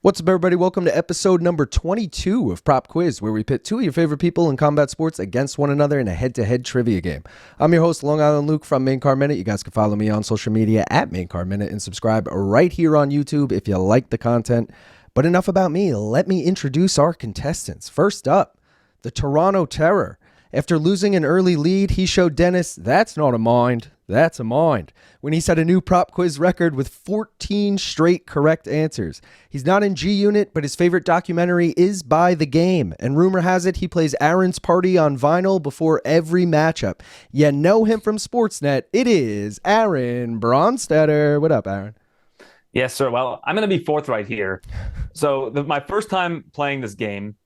What's up, everybody? Welcome to episode number 22 of Prop Quiz, where we pit two of your favorite people in combat sports against one another in a head-to-head trivia game. I'm your host, Long Island Luke from Main Card Minute. You guys can follow me on social media at Main Card Minute and subscribe right here on YouTube if you like the content. But enough about me. Let me introduce our contestants. First up, the Toronto Terror. After losing an early lead, he showed Dennis, that's not a mind, that's a mind, when he set a new prop quiz record with 14 straight correct answers. He's not in G Unit, but his favorite documentary is By the Game, and rumor has it he plays Aaron's Party on vinyl before every matchup. You know him from Sportsnet. It is Aaron Bronsteter. What up, Aaron? Yes, sir. Well, I'm going to be forthright here. So my first time playing this game,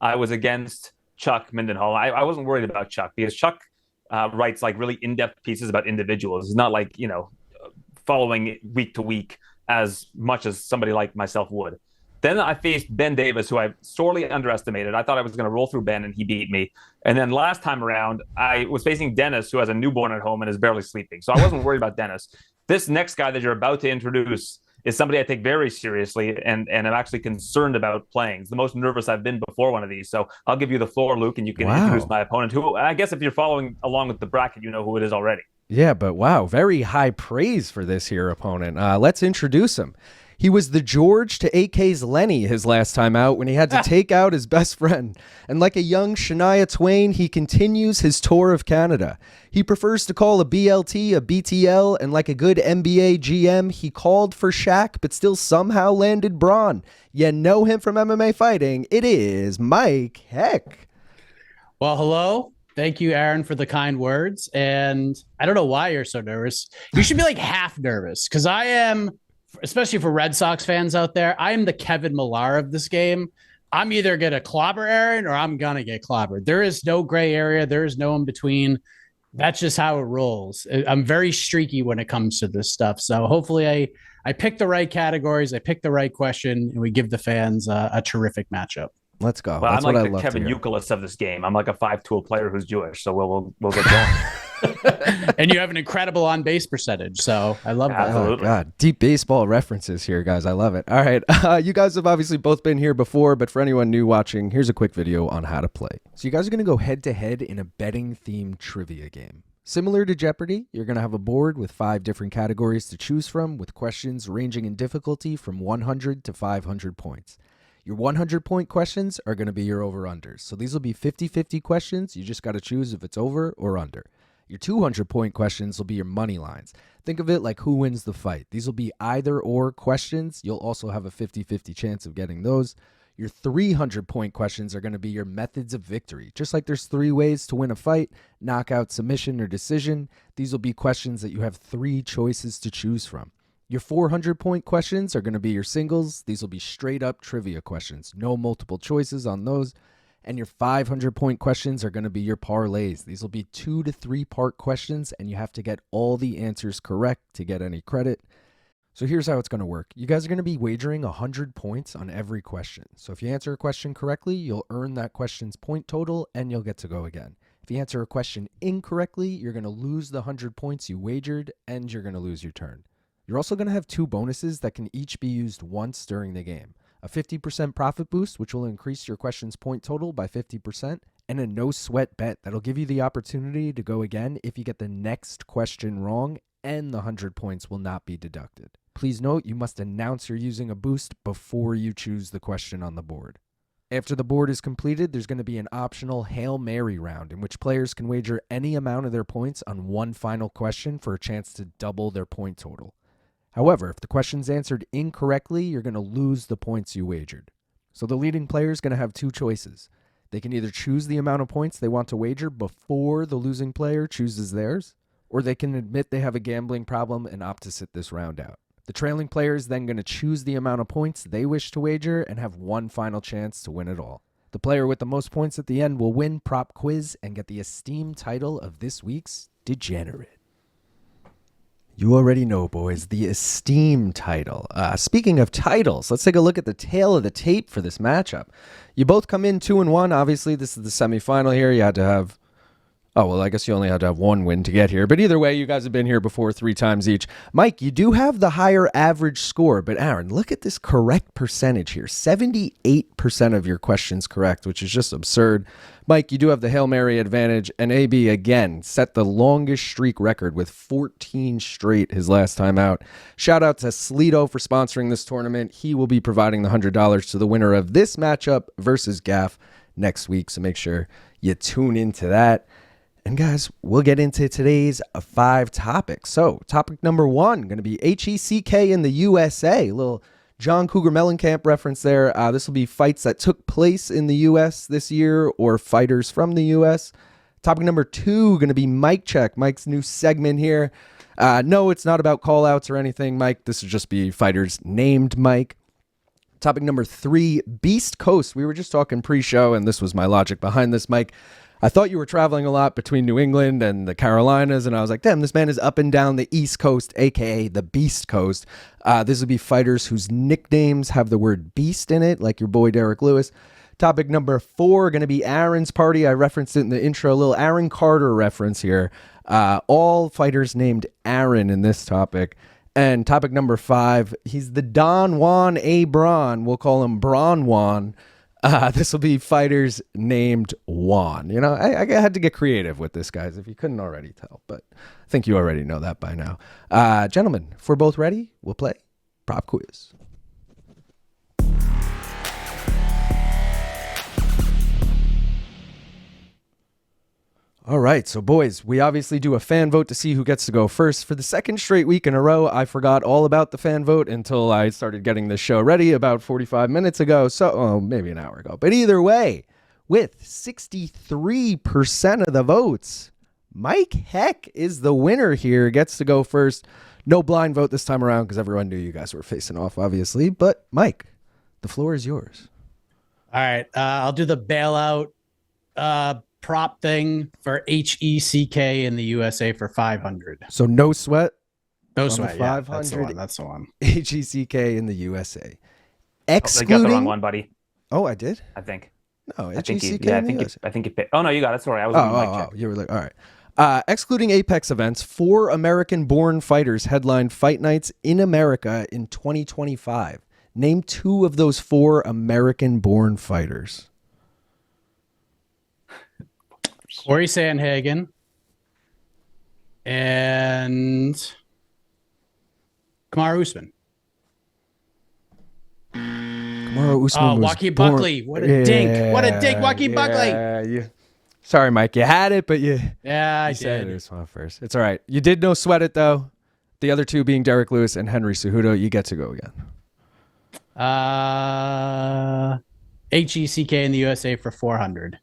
I was against Chuck Mindenhall. I wasn't worried about Chuck because Chuck writes like really in-depth pieces about individuals. He's not like, following week to week as much as somebody like myself would. Then I faced Ben Davis, who I sorely underestimated. I thought I was going to roll through Ben, and he beat me. And then last time around, I was facing Dennis, who has a newborn at home and is barely sleeping. So I wasn't worried about Dennis. This next guy that you're about to introduce is somebody I take very seriously and I'm actually concerned about playing. It's the most nervous I've been before one of these. So I'll give you the floor, Luke, and you can introduce my opponent, who I guess if you're following along with the bracket, you know who it is already. Yeah, but wow, very high praise for this here opponent. Let's introduce him. He was the George to AK's Lenny his last time out when he had to take out his best friend. And like a young Shania Twain, he continues his tour of Canada. He prefers to call a BLT a BTL, and like a good NBA GM, he called for Shaq but still somehow landed Braun. You know him from MMA Fighting. It is Mike Heck. Well, hello. Thank you, Aaron, for the kind words. And I don't know why you're so nervous. You should be like half nervous, because I am, especially for Red Sox fans out there, I am the Kevin Millar of this game. I'm either going to clobber Aaron or I'm going to get clobbered. There is no gray area. There is no in between. That's just how it rolls. I'm very streaky when it comes to this stuff. So hopefully I pick the right categories. I pick the right question, and we give the fans a terrific matchup. Let's go. Well, That's I'm what like the Kevin Youkilis of this game. I'm like a 5-tool player who's Jewish, so we'll get going. And you have an incredible on-base percentage, so I love that. Absolutely. Oh, God. Deep baseball references here, guys. I love it. All right. You guys have obviously both been here before, but for anyone new watching, here's a quick video on how to play. So you guys are going to go head-to-head in a betting-themed trivia game. Similar to Jeopardy, you're going to have a board with 5 different categories to choose from, with questions ranging in difficulty from 100 to 500 points. Your 100-point questions are going to be your over-unders. So these will be 50-50 questions. You just got to choose if it's over or under. Your 200-point questions will be your money lines. Think of it like who wins the fight. These will be either-or questions. You'll also have a 50-50 chance of getting those. Your 300-point questions are going to be your methods of victory. Just like there's 3 ways to win a fight: knockout, submission, or decision. These will be questions that you have 3 choices to choose from. Your 400-point questions are going to be your singles. These will be straight-up trivia questions. No multiple choices on those. And your 500-point questions are going to be your parlays. These will be 2 to 3 part questions, and you have to get all the answers correct to get any credit. So here's how it's going to work. You guys are going to be wagering 100 points on every question. So if you answer a question correctly, you'll earn that question's point total, and you'll get to go again. If you answer a question incorrectly, you're going to lose the 100 points you wagered, and you're going to lose your turn. You're also going to have 2 bonuses that can each be used once during the game. A 50% profit boost, which will increase your question's point total by 50%, and a no sweat bet that'll give you the opportunity to go again if you get the next question wrong, and the 100 points will not be deducted. Please note, you must announce you're using a boost before you choose the question on the board. After the board is completed, there's going to be an optional Hail Mary round in which players can wager any amount of their points on one final question for a chance to double their point total. However, if the question's answered incorrectly, you're going to lose the points you wagered. So the leading player is going to have 2 choices. They can either choose the amount of points they want to wager before the losing player chooses theirs, or they can admit they have a gambling problem and opt to sit this round out. The trailing player is then going to choose the amount of points they wish to wager and have one final chance to win it all. The player with the most points at the end will win Prop Quiz and get the esteemed title of this week's Degenerate. You already know, boys, the esteemed title. Speaking of titles, let's take a look at the tail of the tape for this matchup. You both come in 2-1. Obviously, this is the semifinal here. You had to have Oh, well, I guess you only had to have one win to get here. But either way, you guys have been here before 3 times each. Mike, you do have the higher average score. But Aaron, look at this correct percentage here. 78% of your questions correct, which is just absurd. Mike, you do have the Hail Mary advantage. And AB, again, set the longest streak record with 14 straight his last time out. Shout out to Sleeto for sponsoring this tournament. He will be providing the $100 to the winner of this matchup versus Gaff next week. So make sure you tune into that. And guys, we'll get into today's 5 topics. So topic number 1, going to be HECK in the USA. A little John Cougar Mellencamp reference there. This will be fights that took place in the U.S. this year or fighters from the U.S. Topic number 2, going to be Mike Check, Mike's new segment here. No, it's not about call-outs or anything, Mike. This will just be fighters named Mike. Topic number 3, Beast Coast. We were just talking pre-show, and this was my logic behind this, Mike. I thought you were traveling a lot between New England and the Carolinas, and I was like, damn, this man is up and down the East Coast, a.k.a. the Beast Coast. This would be fighters whose nicknames have the word beast in it, like your boy Derek Lewis. Topic number 4, going to be Aaron's party. I referenced it in the intro, a little Aaron Carter reference here. All fighters named Aaron in this topic. And topic number 5, he's the Don Juan A. Braun. We'll call him Braun Juan. This will be fighters named Juan. You know, I had to get creative with this, guys, if you couldn't already tell. But I think you already know that by now. Gentlemen, if we're both ready, we'll play Prop Quiz. All right, so boys, we obviously do a fan vote to see who gets to go first. For the second straight week in a row, I forgot all about the fan vote until I started getting this show ready about 45 minutes ago. So, maybe an hour ago. But either way, with 63% of the votes, Mike Heck is the winner here, gets to go first. No blind vote this time around because everyone knew you guys were facing off, obviously. But Mike, the floor is yours. All right. I'll do the bailout prop thing for HECK in the USA for 500. So no sweat. No sweat. Yeah, 500. that's the one. HECK in the USA. I got the wrong one, buddy. Oh, I did? I think. No, I think HECK you, in the USA. I think you picked. Oh, no, you got it. Sorry. I was on Mike Check. You were like, all right. Excluding Apex events, 4 American-born fighters headlined fight nights in America in 2025. Name 2 of those 4 American-born fighters. Corey Sandhagen and Kamaru Usman. Kamaru Usman was Joaquin born... Buckley. What a dink. What a dink, Joaquin Buckley. Sorry, Mike. You had it, but you... Yeah, I said did. Usman first. It's all right. You did no sweat it, though. The other 2 being Derek Lewis and Henry Cejudo. You get to go again. HECK in the USA for 400.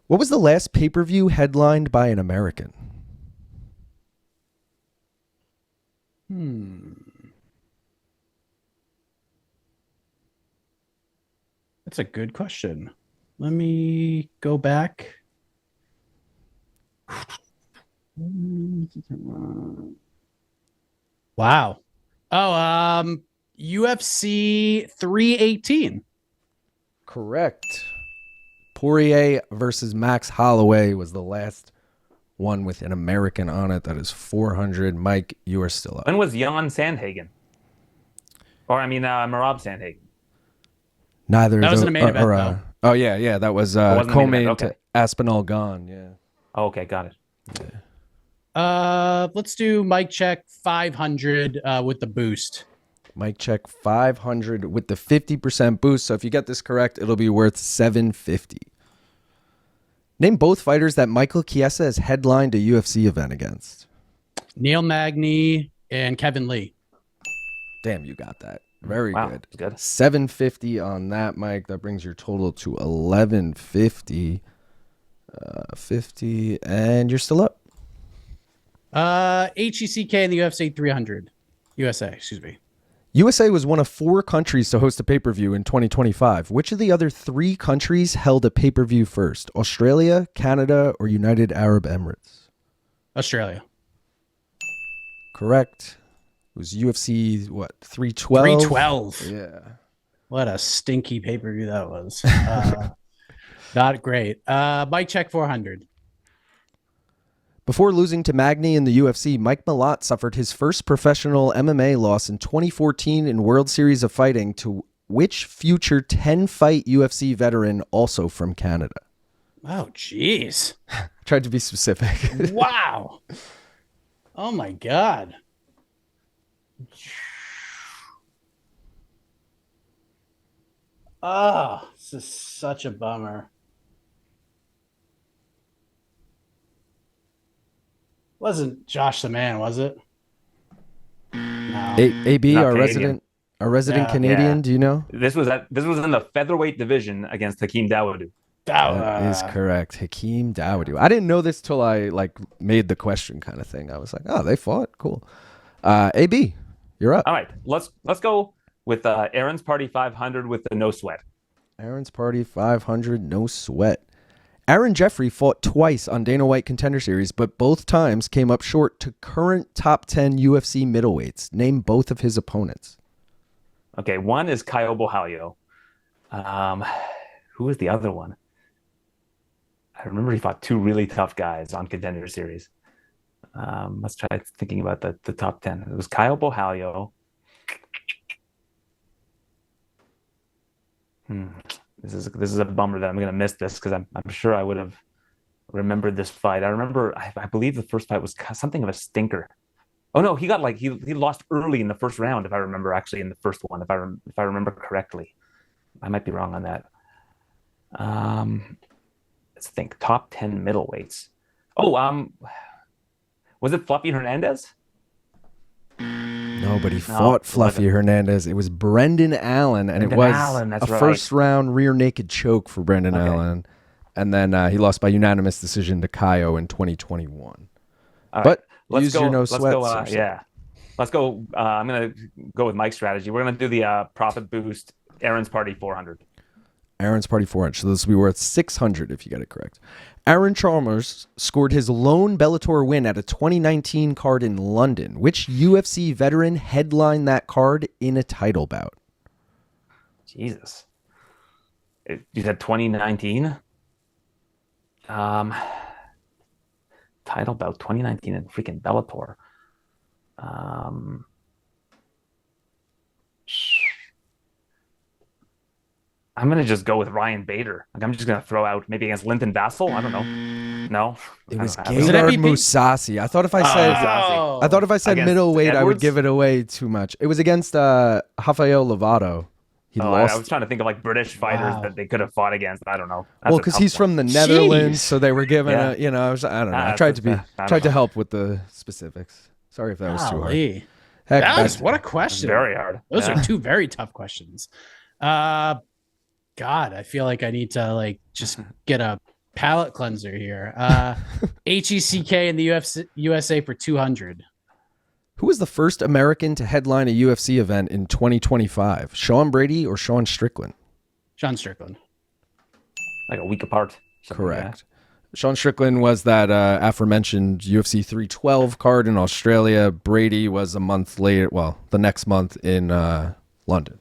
What was the last pay-per-view headlined by an American? That's a good question. Let me go back. Wow. Oh, UFC 318. Correct. Poirier versus Max Holloway was the last one with an American on it. That is 400. Mike, you are still up. When was Jan Sandhagen? Or, Marab Sandhagen. Neither. That was in a main event, though. Oh, yeah. That was co-main to Aspinall Gone, yeah. Oh, okay, got it. Yeah. Let's do Mike Check 500 with the boost. Mike Check 500 with the 50% boost. So if you get this correct, it'll be worth 750. Name both fighters that Michael Chiesa has headlined a UFC event against. Neil Magny and Kevin Lee. Damn, you got that. Very good. Good. 750 on that, Mike. That brings your total to 1150. 50, and you're still up. HECK in the UFC 300. USA, excuse me. USA was one of 4 countries to host a pay-per-view in 2025. Which of the other 3 countries held a pay-per-view first? Australia, Canada, or United Arab Emirates? Australia. Correct. It was UFC, what, 312? 312. Yeah. What a stinky pay-per-view that was. Not great. Mike Check 400. Before losing to Magny in the UFC, Mike Malott suffered his first professional MMA loss in 2014 in World Series of Fighting to which future 10-fight UFC veteran also from Canada? Oh, jeez. Tried to be specific. Wow. Oh, my God. Oh, this is such a bummer. Wasn't Josh the Man, was it? No. AB, Not our Canadian. resident Yeah. Canadian, Yeah. do you know? This was in the featherweight division against Hakeem Dawodu. That is correct. Hakeem Dawodu. I didn't know this till I made the question kind of thing. I was like, oh, they fought? Cool. AB, you're up. All right, let's go with Aaron's Party 500 with the no sweat. Aaron's Party 500, no sweat. Aaron Jeffrey fought twice on Dana White Contender Series, but both times came up short to current top 10 UFC middleweights. Name both of his opponents. Okay, one is Kyobo Halio. Who was the other one? I remember he fought two really tough guys on Contender Series. Let's try thinking about the top 10. It was Kyobo Halio. This is a bummer that I'm going to miss this because I'm sure I would have remembered this fight. I believe the first fight was something of a stinker. Oh no, he lost early in the first round if I remember, actually in the first one if I remember correctly. I might be wrong on that. Let's think top 10 middleweights. Oh, was it Fluffy Hernandez? Nobody fought Fluffy Hernandez. It was Brendan Allen, and it was a first-round rear naked choke for Brendan Allen. And then he lost by unanimous decision to Kaio in 2021. But use your no sweat. Yeah. Let's go. I'm going to go with Mike's strategy. We're going to do the profit boost Aaron's Party 400. Aaron's Party 400. So this will be worth 600 if you get it correct. Aaron Chalmers scored his lone Bellator win at a 2019 card in London. Which UFC veteran headlined that card in a title bout? Jesus. You said 2019? Title bout 2019 in freaking Bellator. I'm going to just go with Ryan Bader. I'm just going to throw out maybe against Linton Vassell. I don't know. No. It was Gaylord Mousasi. I thought if I said middleweight, I would give it away too much. It was against Rafael Lovato. He lost. I was trying to think of British fighters that they could have fought against. I don't know. Well, because he's from the Netherlands, so they were given I don't know. I tried to help with the specifics. Sorry if that was too hard. Heck, what a question. Very hard. Those are two very tough questions. God, I feel like I need to just get a palate cleanser here. HECK in the USA for 200. Who was the first American to headline a UFC event in 2025? Sean Brady or Sean Strickland? Sean Strickland. Like a week apart. Correct. Sean Strickland was that aforementioned UFC 312 card in Australia. Brady was a month later, the next month in London.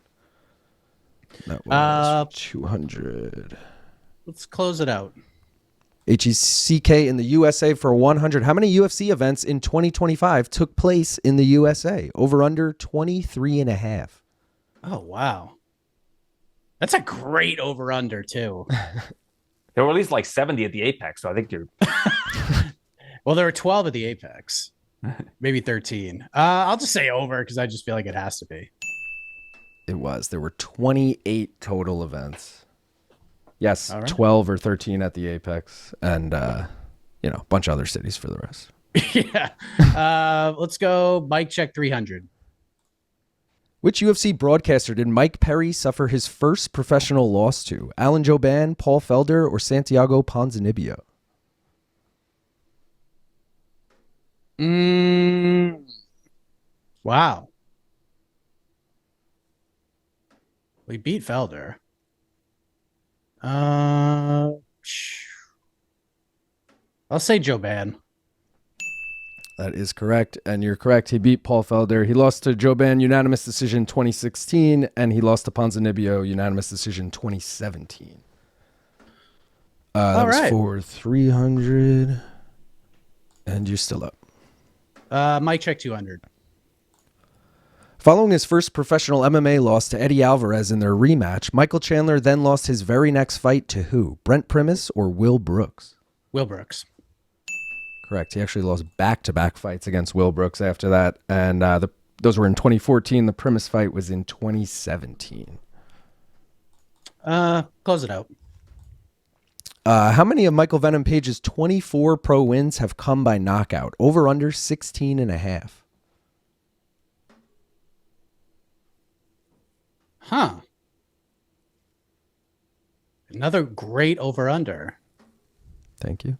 That was 200. Let's close it out. HECK in the USA for 100. How many UFC events in 2025 took place in the USA? Over under 23.5. Oh, wow. That's a great over under, too. There were at least 70 at the Apex, so I think you're... Well, there were 12 at the Apex. Maybe 13. I'll just say over because I just feel like it has to be. It was. There were 28 total events. Yes, right. 12 or 13 at the Apex, and a bunch of other cities for the rest. Yeah. Let's go Mike check 300. Which UFC broadcaster did Mike Perry suffer his first professional loss to? Alan Jouban, Paul Felder, or Santiago Ponzinibbio? Wow. We beat Felder. I'll say Jouban. That is correct, and you're correct. He beat Paul Felder. He lost to Jouban unanimous decision 2016, and he lost to Ponzinibbio unanimous decision 2017. That was for 300. And you're still up. Mike check 200. Following his first professional MMA loss to Eddie Alvarez in their rematch, Michael Chandler then lost his very next fight to who? Brent Primus or Will Brooks? Will Brooks. Correct. He actually lost back-to-back fights against Will Brooks after that, and those were in 2014. The Primus fight was in 2017. Close it out. How many of Michael Venom Page's 24 pro wins have come by knockout? Over under 16.5. Huh. Another great over-under. Thank you.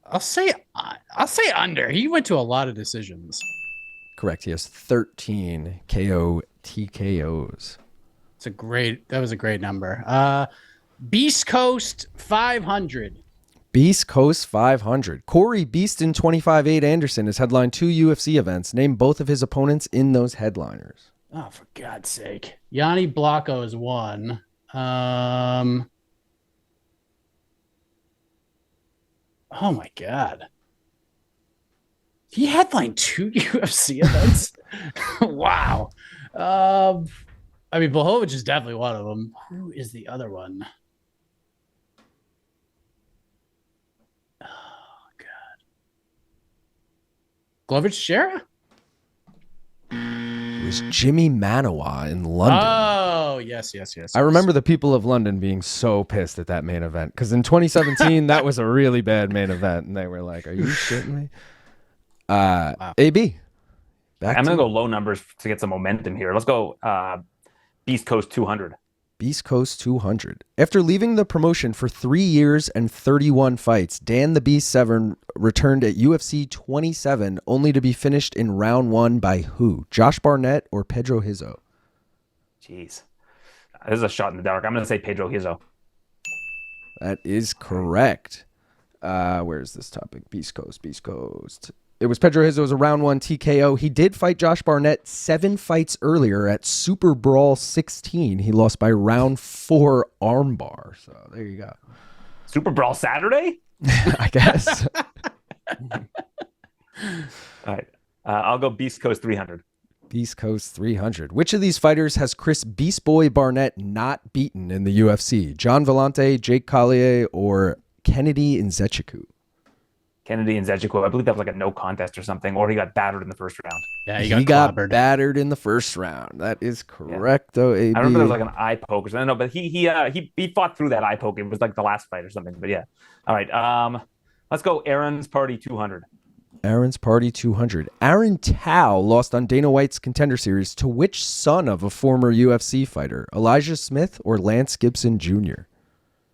I'll say under. He went to a lot of decisions. Correct. He has 13 KO TKOs. That was a great number. Beast Coast 500. Beast Coast 500. Corey Beastin 25-8 Anderson has headlined 2 UFC events. Name both of his opponents in those headliners. Oh, for God's sake. Yanni Blanco is one. Oh my God. He headlined 2 UFC events. Wow. I mean, Blachowicz is definitely one of them. Who is the other one? Oh God. Glover Teixeira? It was Jimmy Manawa in London. Oh, yes. I remember the people of London being so pissed at that main event because in 2017, that was a really bad main event. And they were like, are you shitting me? Wow. AB. I'm going to go low numbers to get some momentum here. Let's go Beast Coast 200. Beast Coast 200. After leaving the promotion for 3 years and 31 fights, Dan the Beast Severn returned at UFC 27, only to be finished in round 1 by who? Josh Barnett or Pedro Hizzo? Jeez. This is a shot in the dark. I'm going to say Pedro Hizzo. That is correct. Where's this topic? Beast Coast. It was Pedro Hizzo. It was a round 1 TKO. He did fight Josh Barnett 7 fights earlier at Super Brawl 16. He lost by round 4 armbar. So there you go. Super Brawl Saturday? I guess. All right. I'll go Beast Coast 300. Beast Coast 300. Which of these fighters has Chris Beast Boy Barnett not beaten in the UFC? John Vellante, Jake Collier, or Kennedy Nzechukwu? Kennedy Nzechukwu. I believe that was like a no contest or something, or he got battered in the first round. Yeah, he got battered in the first round. That is correct, though. AB. I remember there was like an eye poke or something. No, but he fought through that eye poke. It was like the last fight or something. But yeah. All right. Let's go Aaron's Party 200. Aaron's Party 200. Aaron Tao lost on Dana White's Contender Series to which son of a former UFC fighter? Elijah Smith or Lance Gibson Jr.?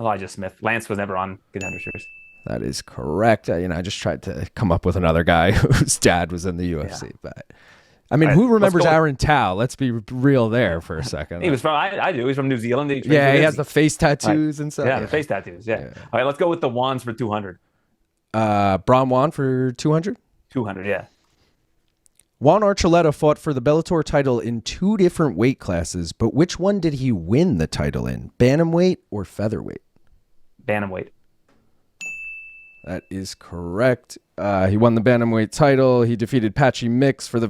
Elijah Smith. Lance was never on Contender Series. That is correct. I just tried to come up with another guy whose dad was in the UFC. Yeah. But I mean, who remembers Aaron Tao? Let's be real there for a second. He was from, I do. He's from New Zealand. He has the face tattoos and stuff. Yeah, the face tattoos. Yeah. All right, let's go with the Wands for 200. Bron Juan for 200? 200, yeah. Juan Archuleta fought for the Bellator title in 2 different weight classes, but which one did he win the title in? Bantamweight or featherweight? Bantamweight. That is correct. He won the bantamweight title. He defeated Patchy Mix for the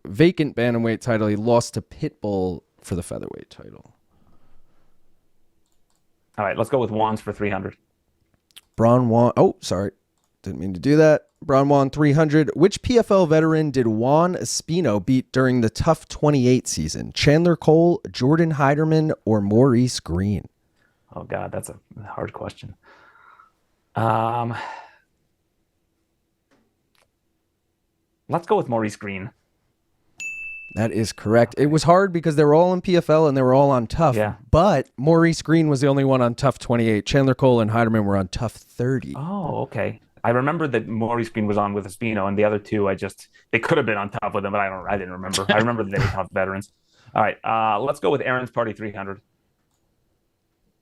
vacant bantamweight title. He lost to Pitbull for the featherweight title. All right, let's go with Wands for 300. Bron Juan. Oh, sorry. Didn't mean to do that. Bron Juan 300. Which PFL veteran did Juan Espino beat during the Tough 28 season? Chandler Cole, Jordan Heiderman, or Maurice Green? Oh, God, that's a hard question. Let's go with Maurice Green. That is correct. It was hard because they were all in PFL and they were all on Tough. Yeah. But Maurice Green was the only one on Tough 28. Chandler Cole and Heiderman were on Tough 30. Oh, okay. I remember that Maurice Green was on with Espino, and the other two, they could have been on Tough with him, but I didn't remember. I remember that they were Tough veterans. All right, let's go with Aaron's Party 300.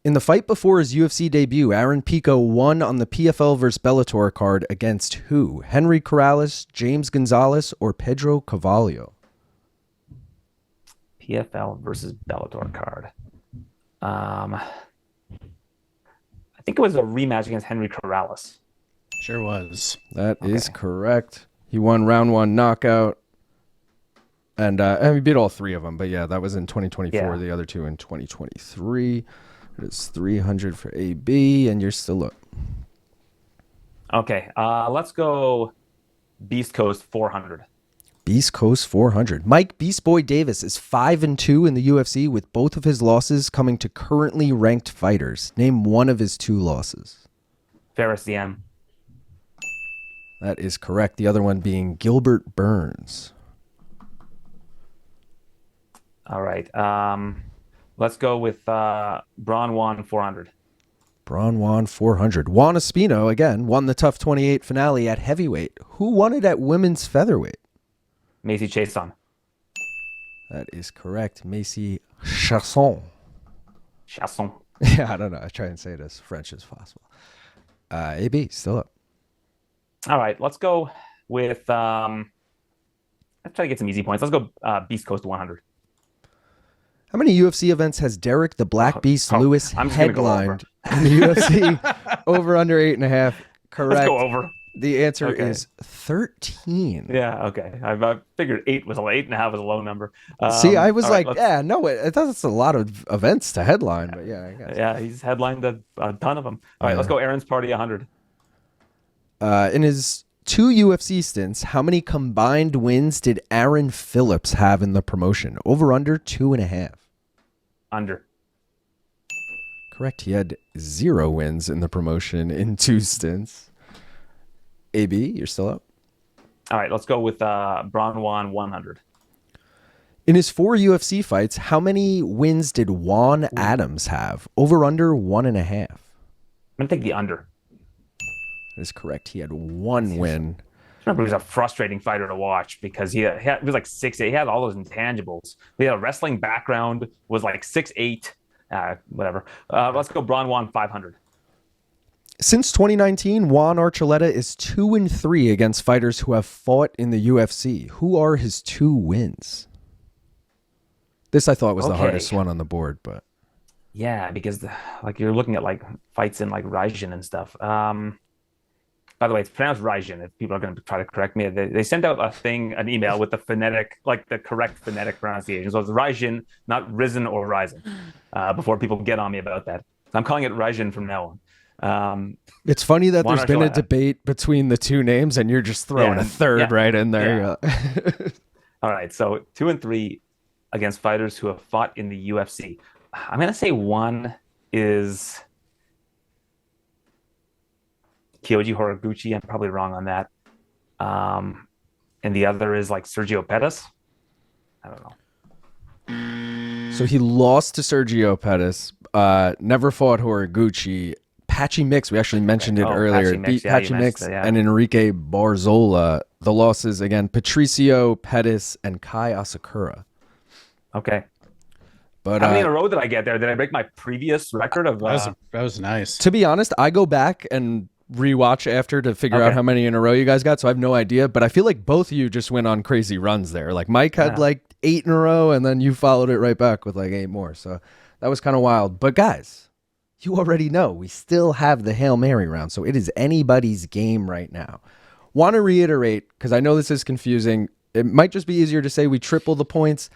In the fight before his UFC debut, Aaron Pico won on the PFL vs. Bellator card against who? Henry Corrales, James Gonzalez, or Pedro Carvalho? PFL versus Bellator card. I think it was a rematch against Henry Corrales. Sure was. That is correct. He won round 1 knockout. And he beat all 3 of them. But yeah, that was in 2024. Yeah. The other 2 in 2023. It is 300 for AB, and you're still up. Okay, let's go Beast Coast 400. Beast Coast 400. Mike Beast Boy Davis is 5-2 in the UFC, with both of his losses coming to currently ranked fighters. Name one of his 2 losses. Ferris DM. That is correct. The other one being Gilbert Burns. All right. Let's go with Braun Juan 400. Braun Juan 400. Juan Espino, again, won the Tough 28 finale at heavyweight. Who won it at women's featherweight? Macy Chiasson. That is correct. Macy Chasson. Chasson. Yeah, I don't know. I try and say it as French as possible. AB, still up. All right. Let's go with, let's try to get some easy points. Let's go Beast Coast 100. How many UFC events has Derek the Black Beast Lewis headlined in the UFC? Over under 8.5. Correct. Let's go over. The answer is 13. Yeah, okay. I figured 8.5 was a low number. See, I was like, right, yeah, no, I thought that's a lot of events to headline, but yeah, I guess. Yeah, he's headlined a ton of them. All right, let's go Aaron's Party 100. In his 2 UFC stints, how many combined wins did Aaron Phillips have in the promotion? Over under 2.5. Under. Correct. He had 0 wins in the promotion in 2 stints. AB, you're still up. All right, let's go with Braun Juan 100. In his 4 UFC fights, how many wins did Juan Adams have? Over under 1.5. I'm gonna take the under. That is correct. He had 1 win. I remember he was a frustrating fighter to watch because he was like 6'8". He had all those intangibles. He had a wrestling background, was like 6'8", whatever. Let's go Braun Juan 500. Since 2019, Juan Archuleta is 2-3 against fighters who have fought in the UFC. Who are his 2 wins? This I thought was the hardest one on the board, but yeah, because like you're looking at like fights in like Raijin and stuff. By the way, it's pronounced Raijin. If people are going to try to correct me, they sent out an email with the phonetic, like the correct phonetic pronunciation. So it's Raijin, not Risen or Rising. Before people get on me about that, so I'm calling it Raijin from now on. It's funny that there's been a debate between the 2 names, and you're just throwing a third right in there. Yeah. All right, so 2 and 3 against fighters who have fought in the UFC. I'm gonna say one is Kyoji Horiguchi. I'm probably wrong on that. And the other is like Sergio Pettis. I don't know. So he lost to Sergio Pettis, never fought Horiguchi. Patchy Mix, we actually mentioned it earlier. Beat Patchy Mix and Enrique Barzola. The losses, again, Patricio Pettis and Kai Asakura. Okay. But how many in a row did I get there? Did I break my previous record of... That was nice. To be honest, I go back and rewatch after to figure out how many in a row you guys got, so I have no idea. But I feel like both of you just went on crazy runs there. Like Mike had like 8 in a row, and then you followed it right back with like 8 more. So that was kind of wild. But guys, you already know we still have the Hail Mary round, so it is anybody's game right now. Want to reiterate, because I know this is confusing. It might just be easier to say we triple the points.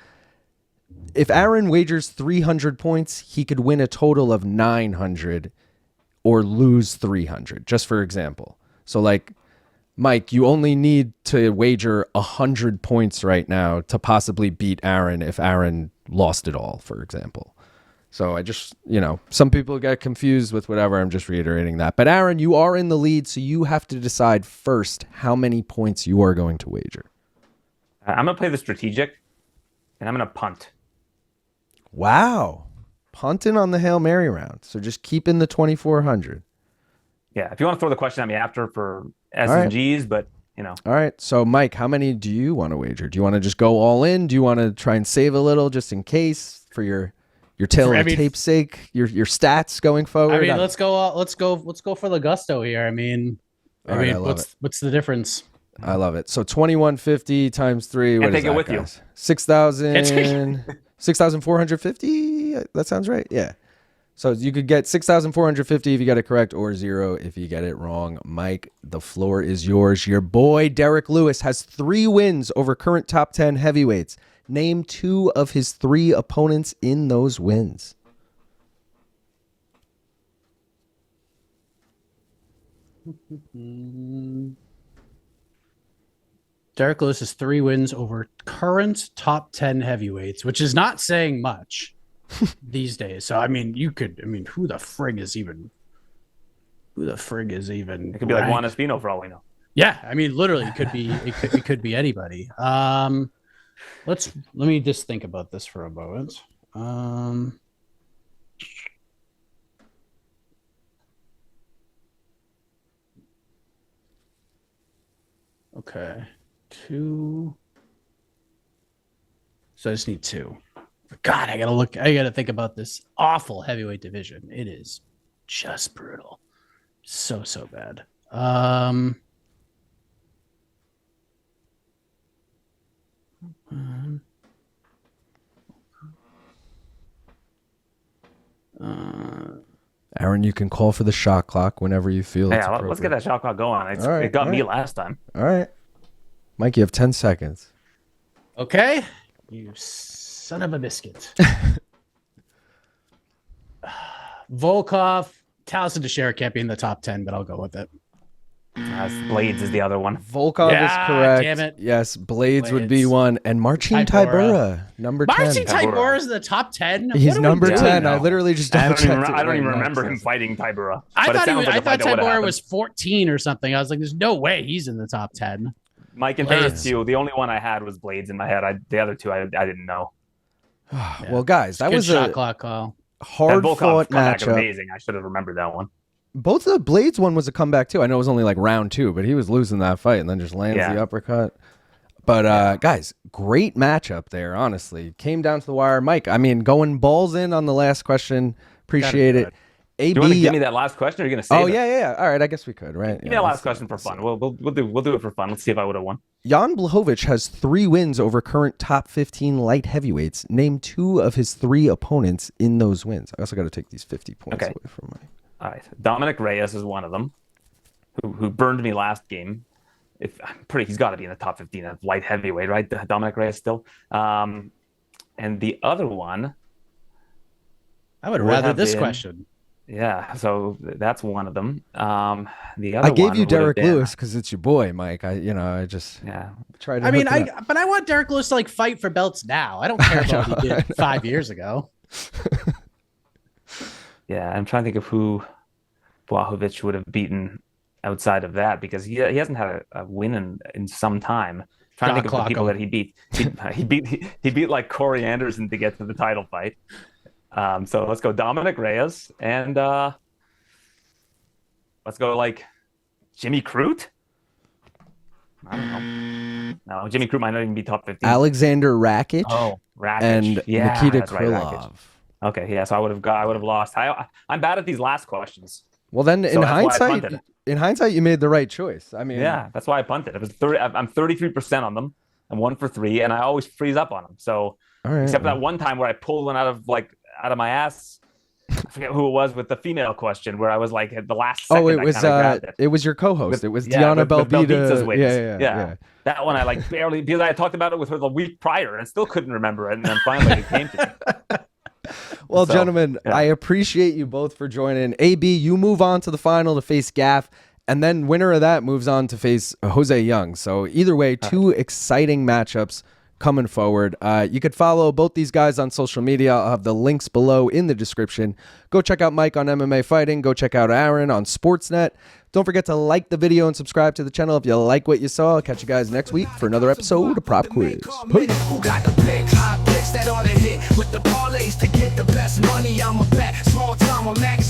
If Aaron wagers 300 points, he could win a total of 900 or lose 300, just for example. So like, Mike, you only need to wager 100 points right now to possibly beat Aaron if Aaron lost it all, for example. So I just, some people get confused with whatever. I'm just reiterating that. But Aaron, you are in the lead, so you have to decide first how many points you are going to wager. I'm going to play the strategic, and I'm going to punt. Wow. Punting on the Hail Mary round. So just keep in the 2,400. Yeah, if you want to throw the question at me after for S and Gs, but, All right. So, Mike, how many do you want to wager? Do you want to just go all in? Do you want to try and save a little just in case for your tail of the tape's sake, your stats going forward? I mean, let's go for the gusto here. What's the difference? I love it. So 2,150 times 3. What and is take that, it with guys? you. 6,000. 6,450. That sounds right. Yeah. So you could get 6,450 if you get it correct, or 0 if you get it wrong. Mike, the floor is yours. Your boy Derek Lewis has 3 wins over current top 10 heavyweights. Name 2 of his 3 opponents in those wins. Derek Lewis has 3 wins over current top 10 heavyweights, which is not saying much these days. So, I mean, who the frig is even? It could be like Juan Espino for all we know. Yeah, I mean, literally, it could be anybody. Let me just think about this for a moment. Okay, 2. So I just need 2. God, I gotta think about this awful heavyweight division. It is just brutal. So bad. Aaron, you can call for the shot clock whenever you feel it's let's get that shot clock going. It got me last time. All right. Mike, you have 10 seconds. Okay. You son of a biscuit. Volkov, Taliesin Teixeira can't be in the top 10, but I'll go with it. Blades is the other one. Volkov is correct. Damn it. Yes, Blades would be one. And Marcin Tybura, number 10. Marcin Tybura is in the top 10? He's number 10. I literally just I don't even remember him fighting Tybura. I thought Tybura was 14 or something. I was like, there's no way he's in the top 10. Mike, in fairness to you, the only one I had was Blades in my head. The other 2 I didn't know. Well, guys, that was shot clock call. Hard-fought matchup. Amazing. I should have remembered that one. Both of the Blades one was a comeback too. I know it was only like round 2, but he was losing that fight and then just lands the uppercut. But guys, great matchup there, honestly. Came down to the wire. Mike, I mean, going balls in on the last question. Appreciate it. AB, do you want to give me that last question, or are you going to save it? Yeah. All right, I guess we could, right? Give me that last question for fun. We'll do it for fun. Let's see if I would have won. Jan Blachowicz has 3 wins over current top 15 light heavyweights. Name 2 of his 3 opponents in those wins. I also got to take these 50 points away from Mike. All right. Dominic Reyes is one of them, who burned me last game. He's got to be in the top 15 of light heavyweight, right? Dominic Reyes still. And the other one, I would rather this question. Yeah, so that's one of them. The other I gave one you Derek Lewis because it's your boy, Mike. I just tried to. I mean, but I want Derek Lewis to like fight for belts now. I don't care about what he did 5 years ago. Yeah, I'm trying to think of who Blachowicz would have beaten outside of that, because he hasn't had a win in some time. Trying to think of the people that he beat. He beat like Corey Anderson to get to the title fight. So let's go Dominic Reyes, and let's go like Jimmy Crute. I don't know. No, Jimmy Crute might not even be top 15. Alexander Rakic. Oh, Rakic. And Nikita Krylov. Right, okay, yeah. So I would have lost. I'm bad at these last questions. Well, then in hindsight, you made the right choice. I mean, yeah, that's why I punted. It was I'm 33% on them. I'm 1 for 3, and I always freeze up on them. So except that one time where I pulled one out of my ass. I forget who it was with the female question where I was like at the last second. It was your co-host. It was Diana Belbita. Yeah. That one I like barely, because I had talked about it with her the week prior and still couldn't remember it, and then finally it came to me. Well, gentlemen, I appreciate you both for joining. AB, you move on to the final to face Gaff, and then winner of that moves on to face Jose Young. So either way, 2 exciting matchups coming forward. You could follow both these guys on social media. I'll have the links below in the description. Go check out Mike on MMA Fighting. Go check out Aaron on Sportsnet. Don't forget to like the video and subscribe to the channel if you like what you saw. I'll catch you guys next week for another episode of Prop Quiz. Peace. Who got the big high picks that ought to hit with the parlays to get the best money? I'm a bet. Small time on that.